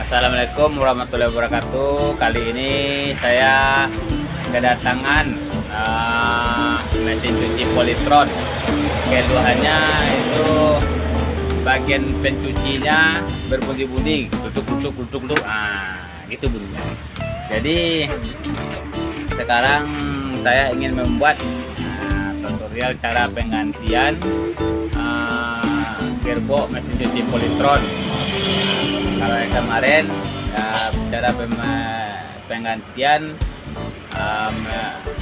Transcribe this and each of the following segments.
Assalamualaikum warahmatullahi wabarakatuh. Kali ini saya kedatangan mesin cuci Polytron. Keluhannya itu bagian pencucinya berbunyi-bunyi, kutuk. Gitu bunyinya. Jadi sekarang saya ingin membuat tutorial cara penggantian gearbox mesin cuci Polytron. Kalau yang kemarin cara penggantian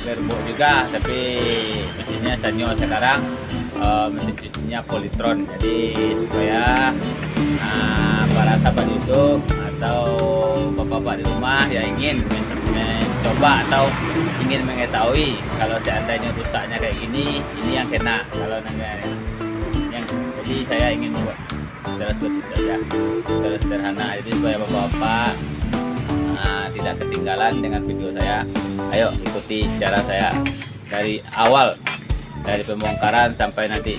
gearbox juga, tapi mesinnya Sanyo. Sekarang mesin cucinya Polytron. Jadi supaya para sahabat YouTube atau bapak-bapak di rumah yang ingin mencoba atau ingin mengetahui kalau seandainya rusaknya kayak gini, ini yang kena. Kalau jadi saya ingin buat secara seperti itu saja, secara sederhana. Jadi supaya bapak-bapak tidak ketinggalan dengan video saya. Ayo ikuti cara saya dari awal, dari pembongkaran sampai nanti.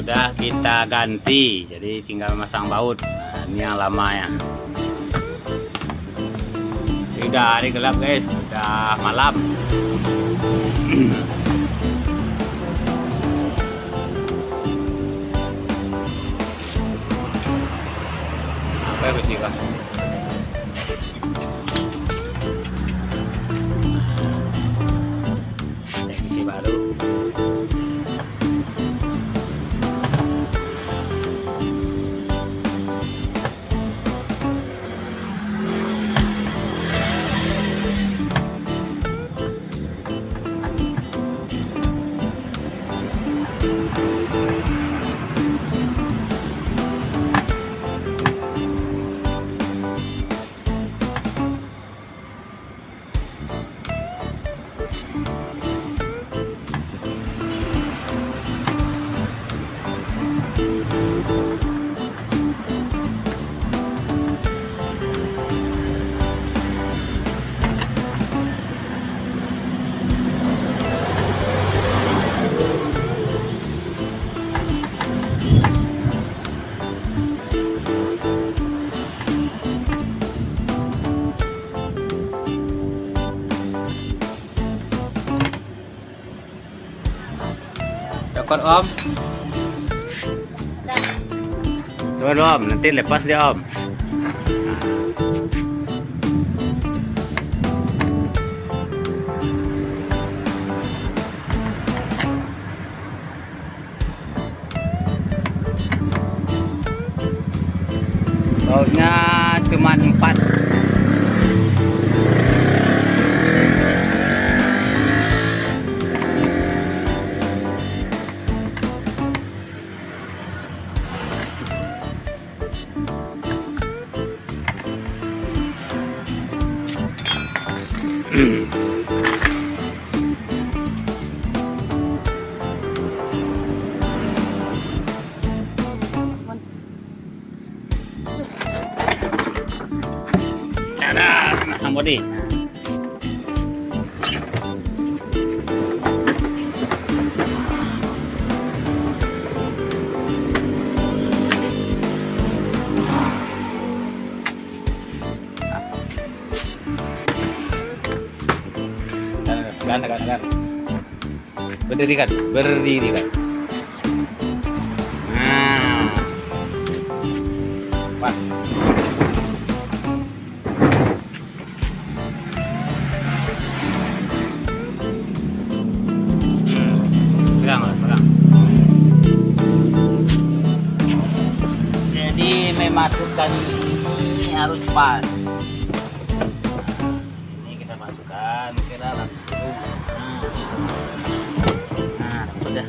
Sudah kita ganti, jadi tinggal masang baut. Ini yang lamanya. Sudah hari gelap guys, sudah malam. Apa ya kunci kah? Kunci baru. kuat Om. Coba Om, nanti lepas dia Om. Bautnya cuma 4. Cara masang bodi. Kan. Berdiri kan. Nah, pas. Pegang. Jadi memasukkan ini harus pas. Ini kita masukkan ke dalam. Nah, udah.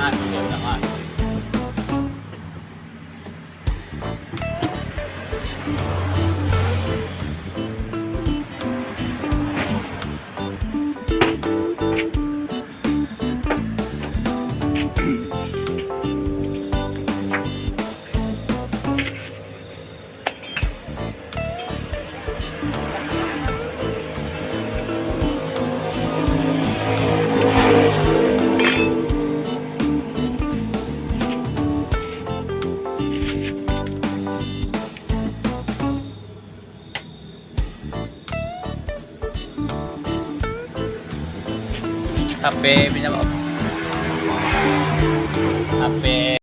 Masuk ya, udah masuk. HP pinjam Om. HP